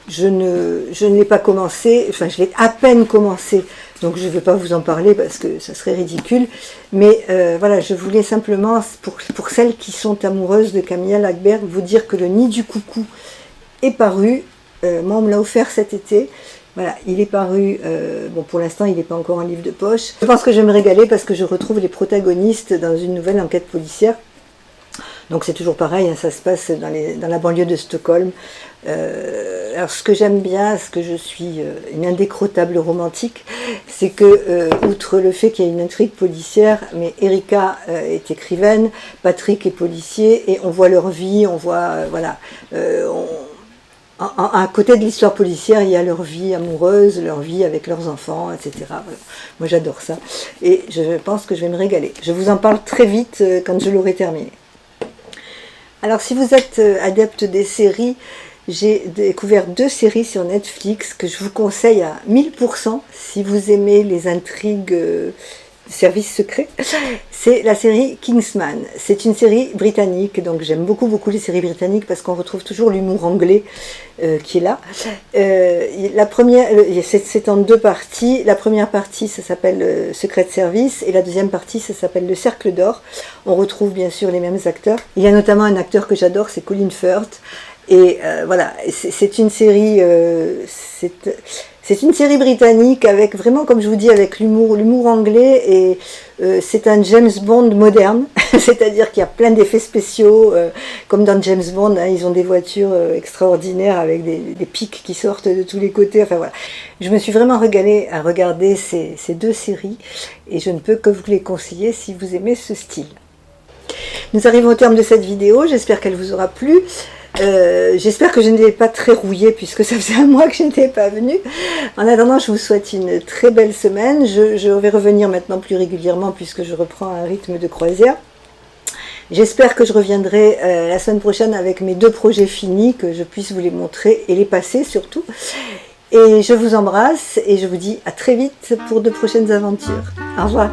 Speaker 1: Je ne l'ai pas commencé, enfin je l'ai à peine commencé, donc je ne vais pas vous en parler parce que ça serait ridicule. Mais voilà, je voulais simplement, pour celles qui sont amoureuses de Camilla Läckberg, vous dire que Le Nid du Coucou est paru. Moi, on me l'a offert cet été. Voilà, il est paru, bon pour l'instant il n'est pas encore en livre de poche. Je pense que je vais me régaler parce que je retrouve les protagonistes dans une nouvelle enquête policière. Donc c'est toujours pareil, hein, ça se passe dans la banlieue de Stockholm. Alors ce que j'aime bien, ce que je suis une indécrottable romantique, c'est que outre le fait qu'il y a une intrigue policière, mais Erika est écrivaine, Patrick est policier, et on voit leur vie, on voit, voilà, à côté de l'histoire policière, il y a leur vie amoureuse, leur vie avec leurs enfants, etc. Voilà. Moi j'adore ça, et je pense que je vais me régaler. Je vous en parle très vite quand je l'aurai terminé. Alors si vous êtes adepte des séries, j'ai découvert 2 séries sur Netflix que je vous conseille à 1000% si vous aimez les intrigues service secret, c'est la série Kingsman. C'est une série britannique, donc j'aime beaucoup les séries britanniques parce qu'on retrouve toujours l'humour anglais qui est là. La première, c'est en 2 parties. La première partie, ça s'appelle Secret Service, et la deuxième partie, ça s'appelle Le Cercle d'Or. On retrouve bien sûr les mêmes acteurs. Il y a notamment un acteur que j'adore, c'est Colin Firth. Et voilà, c'est une série, c'est une série britannique avec vraiment, comme je vous dis, avec l'humour anglais, et c'est un James Bond moderne, c'est-à-dire qu'il y a plein d'effets spéciaux, comme dans James Bond, hein, ils ont des voitures extraordinaires avec des pics qui sortent de tous les côtés, enfin voilà. Je me suis vraiment régalée à regarder ces 2 séries, et je ne peux que vous les conseiller si vous aimez ce style. Nous arrivons au terme de cette vidéo, j'espère qu'elle vous aura plu. J'espère que je n'étais pas très rouillée puisque ça faisait un mois que je n'étais pas venue. En attendant, je vous souhaite une très belle semaine. Je vais revenir maintenant plus régulièrement puisque je reprends un rythme de croisière. J'espère que je reviendrai la semaine prochaine avec mes 2 projets finis, que je puisse vous les montrer et les passer surtout. Et je vous embrasse et je vous dis à très vite pour de prochaines aventures. Au revoir.